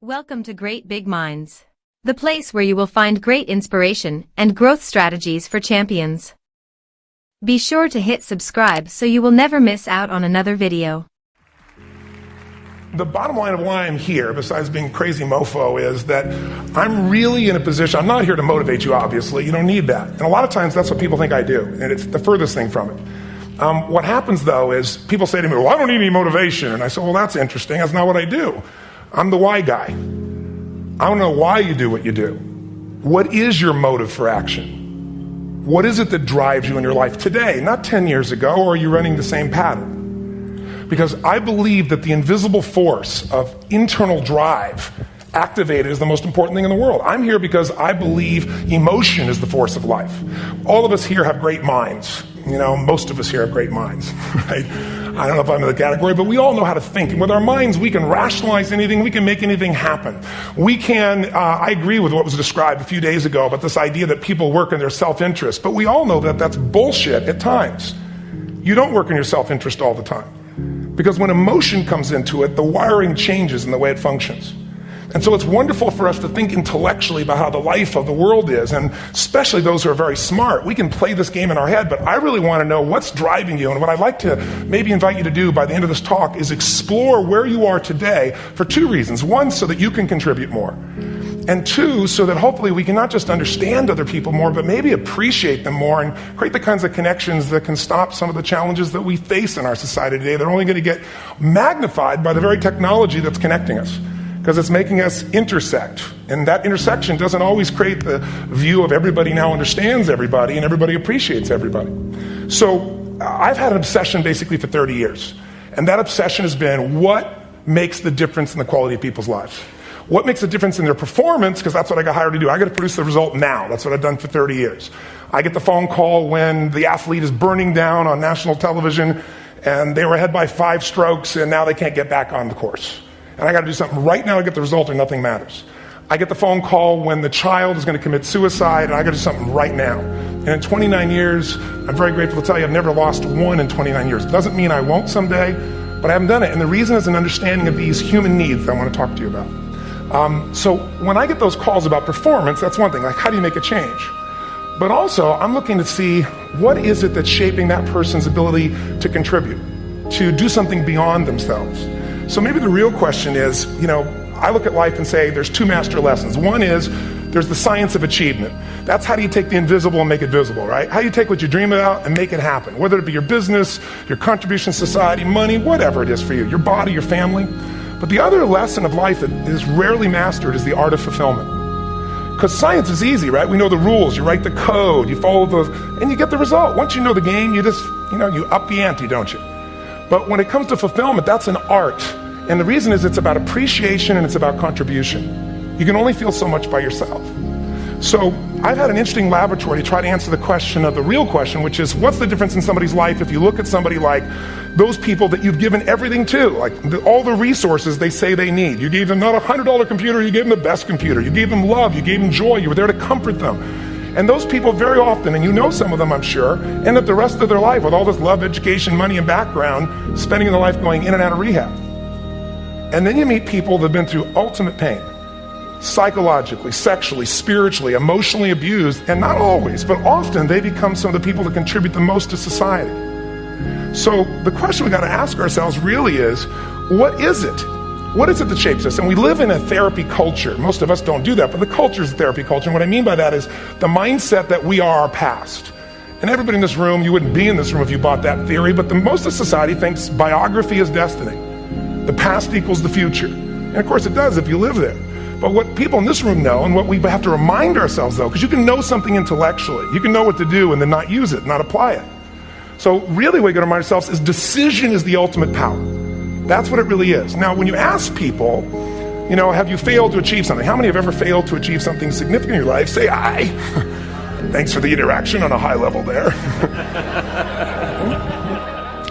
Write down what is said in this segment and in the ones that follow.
Welcome to Great Big Minds, the place where you will find great inspiration and growth strategies for champions. Be sure to hit subscribe so you will never miss out on another video. The bottom line of why I'm here, besides being crazy mofo, is that I'm really in a position, I'm not here to motivate you, obviously, you don't need that. And a lot of times that's what people think I do, and it's the furthest thing from it. What happens though is people say to me, well, I don't need any motivation. And I say, well, that's interesting, that's not what I do. I'm the why guy. I don't know why you do what you do. What is your motive for action? What is it that drives you in your life today, not 10 years ago, or are you running the same pattern? Because I believe that the invisible force of internal drive activated is the most important thing in the world. I'm here because I believe emotion is the force of life. All of us here have great minds. Most of us here have great minds, right? I don't know if I'm in the category, but we all know how to think. And with our minds, we can rationalize anything. We can make anything happen. I agree with what was described a few days ago about this idea that people work in their self-interest. But we all know that that's bullshit at times. You don't work in your self-interest all the time. Because when emotion comes into it, the wiring changes in the way it functions. And so it's wonderful for us to think intellectually about how the life of the world is, and especially those who are very smart. We can play this game in our head, but I really want to know what's driving you. And what I'd like to maybe invite you to do by the end of this talk is explore where you are today for two reasons. One, so that you can contribute more. And two, so that hopefully we can not just understand other people more, but maybe appreciate them more and create the kinds of connections that can stop some of the challenges that we face in our society today. They're only going to get magnified by the very technology that's connecting us, because it's making us intersect. And that intersection doesn't always create the view of everybody now understands everybody and everybody appreciates everybody. So I've had an obsession basically for 30 years. And that obsession has been what makes the difference in the quality of people's lives? What makes a difference in their performance? Because that's what I got hired to do. I got to produce the result now. That's what I've done for 30 years. I get the phone call when the athlete is burning down on national television and they were ahead by 5 strokes and now they can't get back on the course. And I got to do something right now to get the result or nothing matters. I get the phone call when the child is going to commit suicide, and I got to do something right now. And in 29 years, I'm very grateful to tell you I've never lost one in 29 years. It doesn't mean I won't someday, but I haven't done it. And the reason is an understanding of these human needs that I want to talk to you about. So when I get those calls about performance, that's one thing. Like, how do you make a change? But also, I'm looking to see what is it that's shaping that person's ability to contribute, to do something beyond themselves. So maybe the real question is, I look at life and say there's 2 master lessons. One is there's the science of achievement. That's how do you take the invisible and make it visible, right? How do you take what you dream about and make it happen? Whether it be your business, your contribution to society, money, whatever it is for you, your body, your family. But the other lesson of life that is rarely mastered is the art of fulfillment. Because science is easy, right? We know the rules, you write the code, you follow those, and you get the result. Once you know the game, you just, you up the ante, don't you? But when it comes to fulfillment, that's an art. And the reason is it's about appreciation and it's about contribution. You can only feel so much by yourself. So I've had an interesting laboratory to try to answer the question of the real question, which is what's the difference in somebody's life if you look at somebody like those people that you've given everything to, like all the resources they say they need. You gave them not a $100 computer, you gave them the best computer. You gave them love, you gave them joy, you were there to comfort them. And those people very often, and you know some of them I'm sure, end up the rest of their life with all this love, education, money, and background, spending their life going in and out of rehab. And then you meet people that have been through ultimate pain, psychologically, sexually, spiritually, emotionally abused, and not always, but often they become some of the people that contribute the most to society. So the question we got to ask ourselves really is, what is it? What is it that shapes us? And we live in a therapy culture. Most of us don't do that, but the culture is a therapy culture. And what I mean by that is the mindset that we are our past. And everybody in this room, you wouldn't be in this room if you bought that theory, but most of society thinks biography is destiny. The past equals the future. And of course it does if you live there. But what people in this room know, and what we have to remind ourselves though, because you can know something intellectually, you can know what to do and then not use it, not apply it. So really what we got to remind ourselves is decision is the ultimate power. That's what it really is. Now when you ask people, have you failed to achieve something? How many have ever failed to achieve something significant in your life? Say I. Thanks for the interaction on a high level there.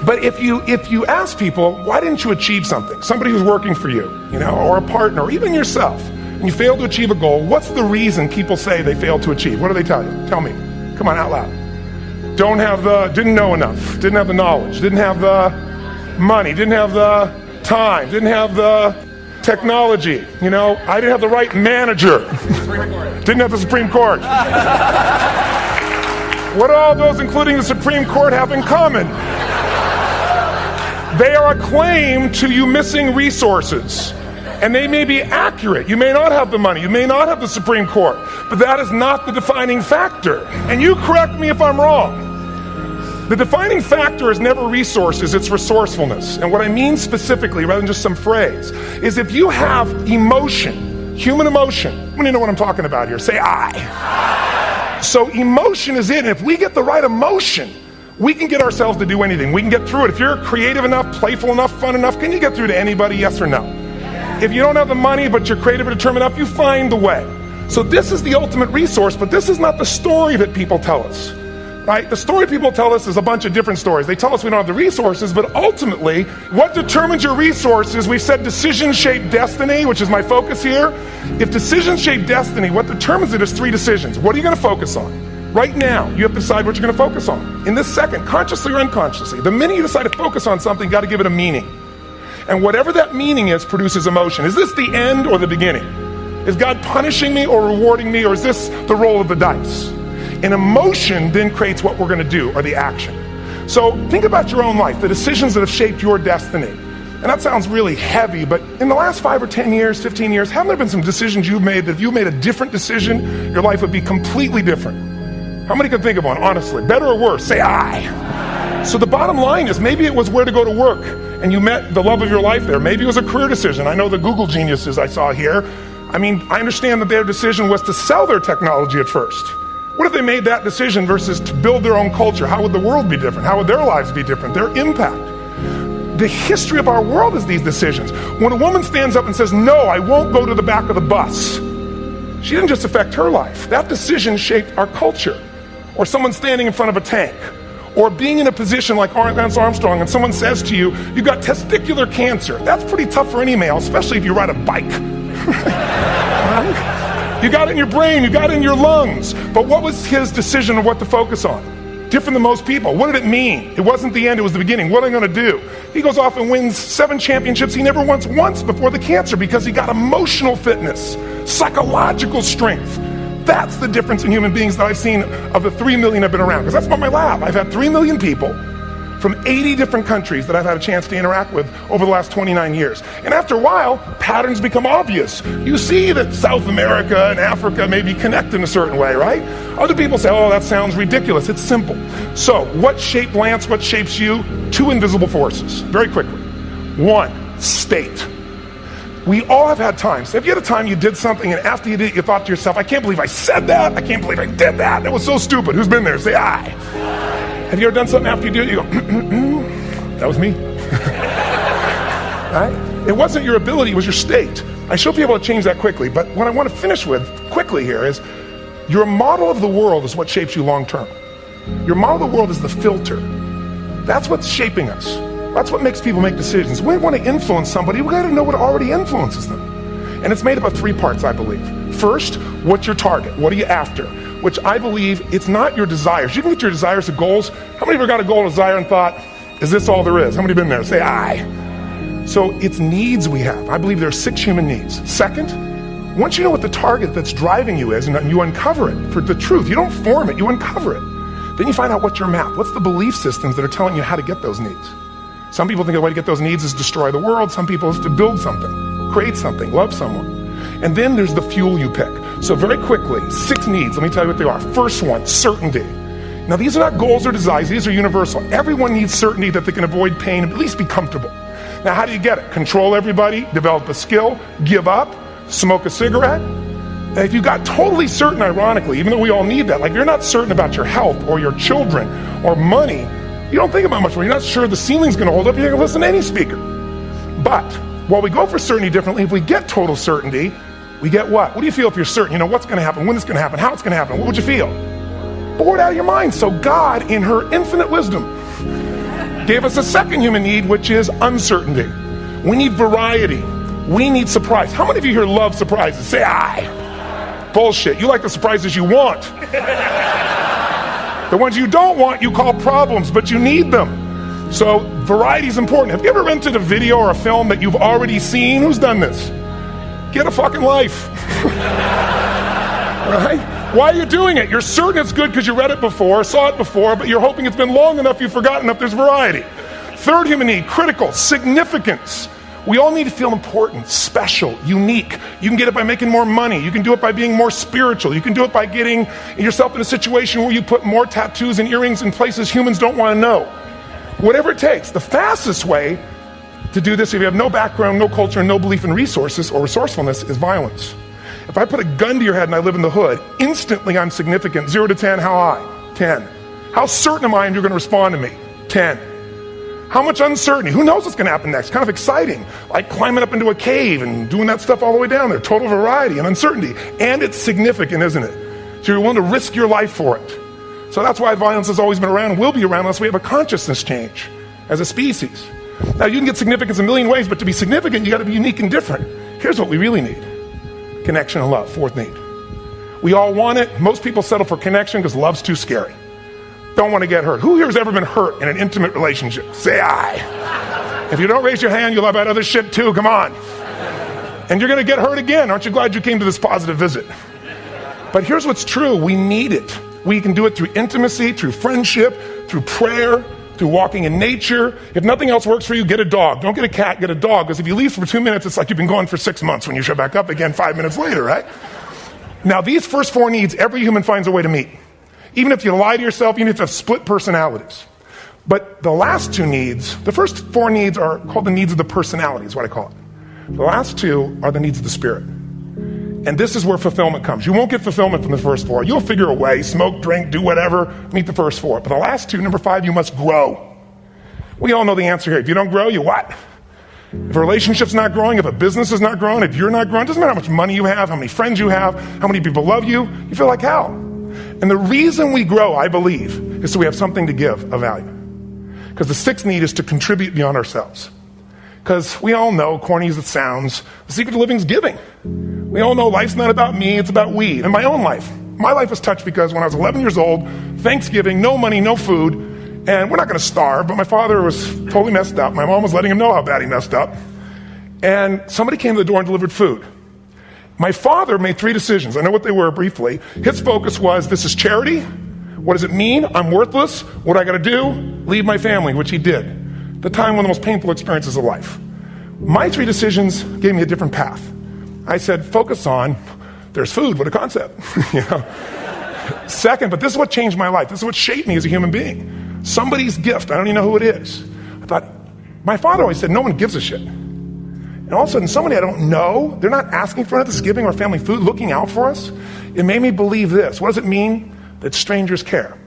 But if you ask people, why didn't you achieve something? Somebody who's working for you, or a partner, or even yourself, and you failed to achieve a goal, what's the reason people say they failed to achieve? What do they tell you? Tell me. Come on, out loud. Didn't know enough, didn't have the knowledge, didn't have the money, didn't have the time, didn't have the Technology. You know, I didn't have the right manager. Didn't have the Supreme Court. What do all those, including the Supreme Court, have in common? They are a claim to you missing resources. And they may be accurate. You may not have the money. You may not have the Supreme Court. But that is not the defining factor. And you correct me if I'm wrong. The defining factor is never resources, it's resourcefulness. And what I mean specifically, rather than just some phrase, is if you have emotion, human emotion, how many know what I'm talking about here? Say I. So emotion is it. And if we get the right emotion, we can get ourselves to do anything. We can get through it. If you're creative enough, playful enough, fun enough, can you get through to anybody, yes or no? If you don't have the money, but you're creative and determined enough, you find the way. So this is the ultimate resource, but this is not the story that people tell us. Right? The story people tell us is a bunch of different stories. They tell us we don't have the resources, but ultimately, what determines your resources, we've said decisions shape destiny, which is my focus here. If decisions shape destiny, what determines it is 3 decisions. What are you going to focus on? Right now, you have to decide what you're going to focus on. In this second, consciously or unconsciously, the minute you decide to focus on something, you got to give it a meaning. And whatever that meaning is, produces emotion. Is this the end or the beginning? Is God punishing me or rewarding me, or is this the roll of the dice? And emotion then creates what we're going to do, or the action. So think about your own life, the decisions that have shaped your destiny. And that sounds really heavy, but in the last 5 or 10 years, 15 years, haven't there been some decisions you've made that if you made a different decision, your life would be completely different? How many can think of one, honestly? Better or worse? Say I. So the bottom line is, maybe it was where to go to work, and you met the love of your life there. Maybe it was a career decision. I know the Google geniuses I saw here. I mean, I understand that their decision was to sell their technology at first. What if they made that decision versus to build their own culture? How would the world be different? How would their lives be different? Their impact. The history of our world is these decisions. When a woman stands up and says, no, I won't go to the back of the bus, she didn't just affect her life. That decision shaped our culture. Or someone standing in front of a tank. Or being in a position like Lance Armstrong and someone says to you, you got testicular cancer. That's pretty tough for any male, especially if you ride a bike. Right? You got it in your brain, you got it in your lungs. But what was his decision of what to focus on? Different than most people. What did it mean? It wasn't the end, it was the beginning. What am I going to do? He goes off and wins 7 championships he never won once before the cancer, because he got emotional fitness, psychological strength. That's the difference in human beings that I've seen of the 3 million I've been around. Because that's not my lab. I've had 3 million people from 80 different countries that I've had a chance to interact with over the last 29 years. And after a while, patterns become obvious. You see that South America and Africa may be connected in a certain way, right? Other people say, oh, that sounds ridiculous. It's simple. So what shaped Lance? What shapes you? 2 invisible forces. Very quickly. 1, state. We all have had times. Have you had a time you did something and after you did it, you thought to yourself, I can't believe I said that. I can't believe I did that. That was so stupid. Who's been there? Say I. Have you ever done something after you do it, you go, that was me. Right? It wasn't your ability, it was your state. I show people how to change that quickly, but what I want to finish with quickly here is, your model of the world is what shapes you long term. Your model of the world is the filter. That's what's shaping us. That's what makes people make decisions. We want to influence somebody, we got to know what already influences them. And it's made up of 3 parts, I believe. First, what's your target? What are you after? Which I believe, it's not your desires. You can get your desires to goals. How many of you ever got a goal, desire, and thought, is this all there is? How many have been there? Say I. So it's needs we have. I believe there are 6 human needs. Second, once you know what the target that's driving you is, and you uncover it for the truth, you don't form it, you uncover it. Then you find out what's your map. What's the belief systems that are telling you how to get those needs? Some people think the way to get those needs is destroy the world. Some people is to build something, create something, love someone. And then there's the fuel you pick. So very quickly, 6 needs. Let me tell you what they are. First one, certainty. Now these are not goals or desires. These are universal. Everyone needs certainty that they can avoid pain, at least be comfortable. Now how do you get it? Control everybody, develop a skill, give up, smoke a cigarette. And if you got totally certain, ironically, even though we all need that, like if you're not certain about your health or your children or money, you don't think about much more. You're not sure the ceiling's going to hold up. You're going to listen to any speaker. But while we go for certainty differently, if we get total certainty, we get what? What do you feel if you're certain? You know what's going to happen, when it's going to happen, how it's going to happen. What would you feel? Bored out of your mind. So God, in her infinite wisdom, gave us a second human need, which is uncertainty. We need variety. We need surprise. How many of you here love surprises? Say aye. Bullshit. You like the surprises you want. The ones you don't want, you call problems, but you need them. So variety is important. Have you ever rented a video or a film that you've already seen? Who's done this? Get a fucking life. Right? Why are you doing it? You're certain it's good because you read it before, saw it before, but you're hoping it's been long enough you've forgotten enough there's variety. Third human need, critical, significance. We all need to feel important, special, unique. You can get it by making more money. You can do it by being more spiritual. You can do it by getting yourself in a situation where you put more tattoos and earrings in places humans don't want to know. Whatever it takes. The fastest way to do this, if you have no background, no culture, and no belief in resources or resourcefulness, is violence. If I put a gun to your head and I live in the hood, instantly I'm significant. 0 to 10, how high? 10. How certain am I you're going to respond to me? 10. How much uncertainty? Who knows what's going to happen next? Kind of exciting. Like climbing up into a cave and doing that stuff all the way down there. Total variety and uncertainty. And it's significant, isn't it? So you're willing to risk your life for it. So that's why violence has always been around and will be around unless we have a consciousness change as a species. Now you can get significance a million ways, but to be significant, you got to be unique and different. Here's what we really need. Connection and love, fourth need. We all want it. Most people settle for connection because love's too scary. Don't want to get hurt. Who here has ever been hurt in an intimate relationship? Say aye. If you don't raise your hand, you'll have had other shit too. Come on. And you're going to get hurt again. Aren't you glad you came to this positive visit? But here's what's true. We need it. We can do it through intimacy, through friendship, through prayer, through walking in nature. If nothing else works for you, get a dog. Don't get a cat, get a dog. Because if you leave for 2 minutes, it's like you've been gone for 6 months when you show back up again 5 minutes later, right? Now, these first four needs, every human finds a way to meet. Even if you lie to yourself, even if you have split personalities. But the last two needs, the first four needs are called the needs of the personality, is what I call it. The last two are the needs of the spirit. And this is where fulfillment comes. You won't get fulfillment from the first four. You'll figure a way, smoke, drink, do whatever, meet the first four. But the last two, number 5, you must grow. We all know the answer here. If you don't grow, you what? If a relationship's not growing, if a business is not growing, if you're not growing, it doesn't matter how much money you have, how many friends you have, how many people love you, you feel like hell. And the reason we grow, I believe, is so we have something to give of value. Because the sixth need is to contribute beyond ourselves. Because we all know, corny as it sounds, the secret to living is giving. We all know life's not about me, it's about we. And my own life. My life was touched because when I was 11 years old, Thanksgiving, no money, no food, and we're not going to starve, but my father was totally messed up. My mom was letting him know how bad he messed up. And somebody came to the door and delivered food. My father made 3 decisions. I know what they were briefly. His focus was, this is charity. What does it mean? I'm worthless. What I got to do? Leave my family, which he did. The time, one of the most painful experiences of life. My 3 decisions gave me a different path. I said, focus on, there's food, what a concept. You know? Second, but this is what changed my life. This is what shaped me as a human being. Somebody's gift, I don't even know who it is. I thought, my father always said, no one gives a shit. And all of a sudden, somebody I don't know, they're not asking for it, this giving our family food, looking out for us. It made me believe this. What does it mean? That strangers care.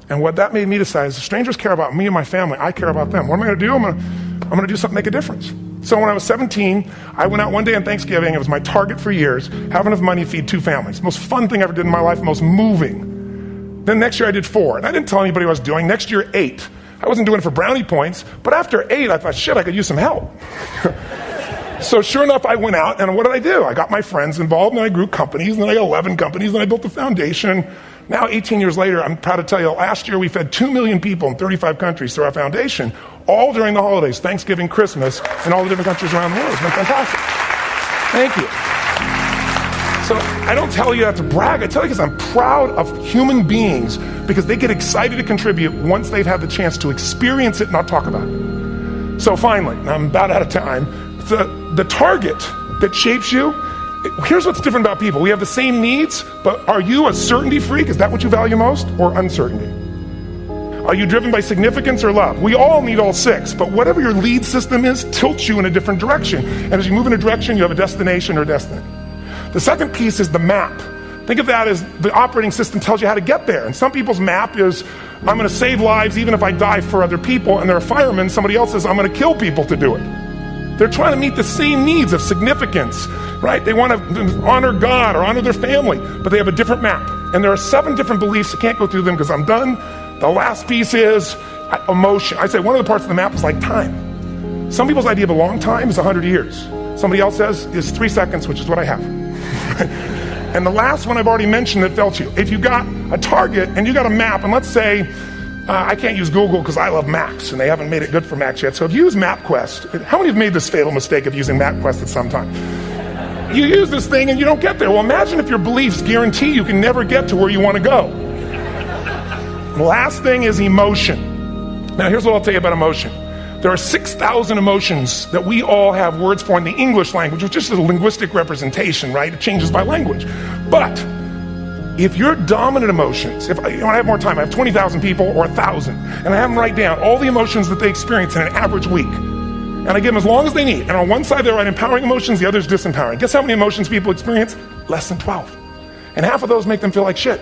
And what that made me decide is, if strangers care about me and my family, I care about them. What am I going to do? I'm going to do something to make a difference. So when I was 17, I went out one day on Thanksgiving. It was my target for years. Have enough money to feed 2 families. Most fun thing I ever did in my life, most moving. Then next year I did 4. And I didn't tell anybody what I was doing. Next year, 8. I wasn't doing it for brownie points. But after 8, I thought, shit, I could use some help. So sure enough, I went out, and what did I do? I got my friends involved, and I grew companies, and then I got 11 companies, and I built a foundation. Now, 18 years later, I'm proud to tell you, last year we fed 2 million people in 35 countries through our foundation, all during the holidays, Thanksgiving, Christmas, in all the different countries around the world. It's been fantastic. Thank you. So I don't tell you that to brag. I tell you because I'm proud of human beings because they get excited to contribute once they've had the chance to experience it and not talk about it. So finally, I'm about out of time, the target that shapes you, here's what's different about people. We have the same needs, but are you a certainty freak? Is that what you value most? Or uncertainty? Are you driven by significance or love? We all need all 6, but whatever your lead system is tilts you in a different direction. And as you move in a direction, you have a destination or destiny. The second piece is the map. Think of that as the operating system tells you how to get there. And some people's map is, I'm going to save lives even if I die for other people. And they're a fireman. Somebody else says, I'm going to kill people to do it. They're trying to meet the same needs of significance, right? They want to honor God or honor their family, but they have a different map. And there are 7 different beliefs. I can't go through them because I'm done. The last piece is emotion. I say one of the parts of the map is like time. Some people's idea of a long time is 100 years. Somebody else says is 3 seconds, which is what I have. And the last one I've already mentioned that felt you. If you got a target and you got a map, and let's say I can't use Google because I love Macs, and they haven't made it good for Macs yet. So if you use MapQuest, how many have made this fatal mistake of using MapQuest at some time? You use this thing and you don't get there. Well, imagine if your beliefs guarantee you can never get to where you want to go. The last thing is emotion. Now, here's what I'll tell you about emotion. There are 6,000 emotions that we all have words for in the English language, which is just a linguistic representation, right? It changes by language. But if your dominant emotions, if I have more time, I have 20,000 people or 1,000, and I have them write down all the emotions that they experience in an average week. And I give them as long as they need. And on one side, they write empowering emotions, the other is disempowering. Guess how many emotions people experience? Less than 12. And half of those make them feel like shit.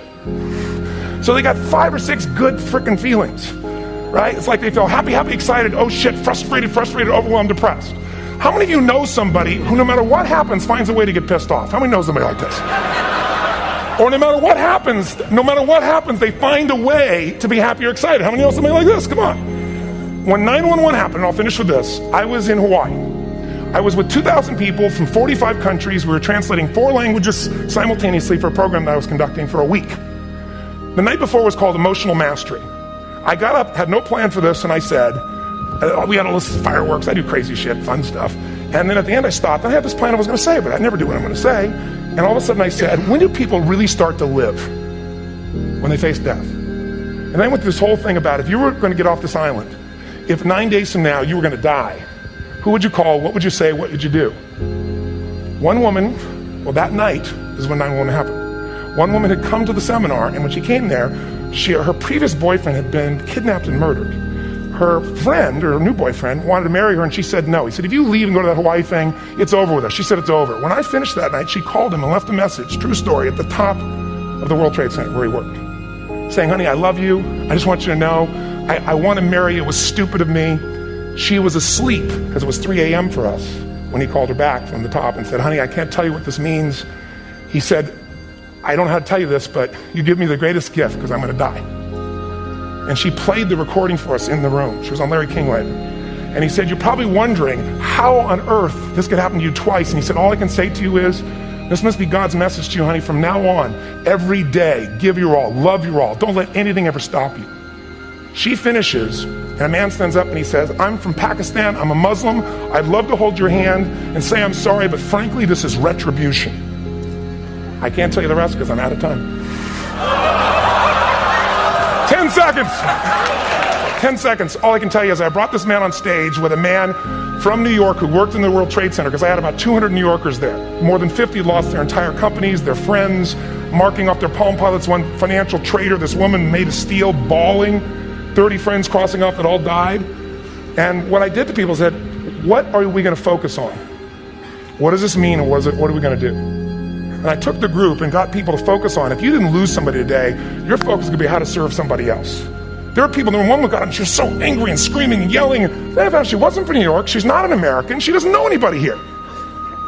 So they got 5 or 6 good freaking feelings, right? It's like they feel happy, happy, excited, oh shit, frustrated, overwhelmed, depressed. How many of you know somebody who no matter what happens finds a way to get pissed off? How many know somebody like this? Or no matter what happens, they find a way to be happy or excited. How many know somebody like this? Come on. When 9/11 happened, and I'll finish with this, I was in Hawaii. I was with 2,000 people from 45 countries. We were translating 4 languages simultaneously for a program that I was conducting for a week. The night before was called Emotional Mastery. I got up, had no plan for this, and I said, we had a list of fireworks, I do crazy shit, fun stuff. And then at the end I stopped, and I had this plan I was going to say, but I never do what I'm going to say. And all of a sudden I said, when do people really start to live? When they face death. And I went through this whole thing about if you were going to get off this island, if 9 days from now you were going to die, who would you call, what would you say, what would you do? One woman, well that night is when 9/11 happened. One woman had come to the seminar, and when she came there, her previous boyfriend had been kidnapped and murdered. Her friend, or her new boyfriend, wanted to marry her, and she said no. He said, if you leave and go to that Hawaii thing, it's over with us. She said it's over. When I finished that night, she called him and left a message, true story, at the top of the World Trade Center where he worked, saying, honey, I love you. I just want you to know, I want to marry you. It was stupid of me. She was asleep, because it was 3 a.m. for us, when he called her back from the top and said, honey, I can't tell you what this means. He said, I don't know how to tell you this, but you give me the greatest gift because I'm going to die. And she played the recording for us in the room. She was on Larry King later. And he said, you're probably wondering how on earth this could happen to you twice. And he said, all I can say to you is, this must be God's message to you, honey. From now on, every day, give your all, love your all. Don't let anything ever stop you. She finishes, and a man stands up and he says, I'm from Pakistan, I'm a Muslim. I'd love to hold your hand and say I'm sorry, but frankly, this is retribution. I can't tell you the rest because I'm out of time. 10 seconds. 10 seconds. All I can tell you is I brought this man on stage with a man from New York who worked in the World Trade Center, because I had about 200 New Yorkers there. More than 50 lost their entire companies, their friends, marking off their Palm Pilots. One financial trader, this woman made of steel, bawling. 30 friends crossing off that all died. And what I did to people said, what are we going to focus on? What does this mean, and what are we going to do? And I took the group and got people to focus on, if you didn't lose somebody today, your focus is going to be how to serve somebody else. There are people, when one look at her, she was so angry and screaming and yelling, and then I found she wasn't from New York, she's not an American, she doesn't know anybody here.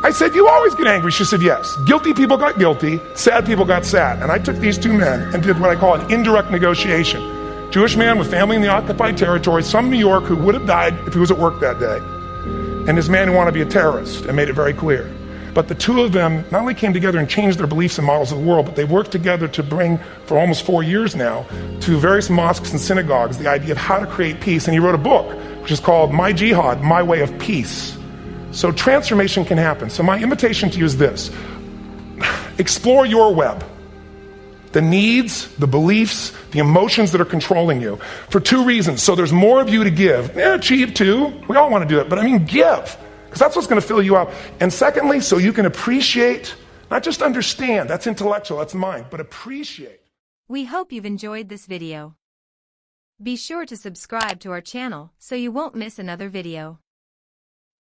I said, you always get angry. She said, yes. Guilty people got guilty, sad people got sad. And I took these 2 men and did what I call an indirect negotiation. Jewish man with family in the occupied territory, some New York who would have died if he was at work that day. And this man who wanted to be a terrorist, and made it very clear. But the 2 of them not only came together and changed their beliefs and models of the world, but they worked together to bring, for almost 4 years now, to various mosques and synagogues, the idea of how to create peace. And he wrote a book, which is called My Jihad, My Way of Peace. So transformation can happen. So my invitation to you is this. Explore your web. The needs, the beliefs, the emotions that are controlling you. For 2 reasons. So there's more of you to give. Achieve too. We all want to do it. But I mean give. Because that's what's going to fill you up. And secondly, so you can appreciate, not just understand, that's intellectual, that's mind, but appreciate. We hope you've enjoyed this video. Be sure to subscribe to our channel so you won't miss another video.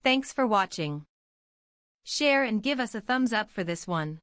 Thanks for watching. Share and give us a thumbs up for this one.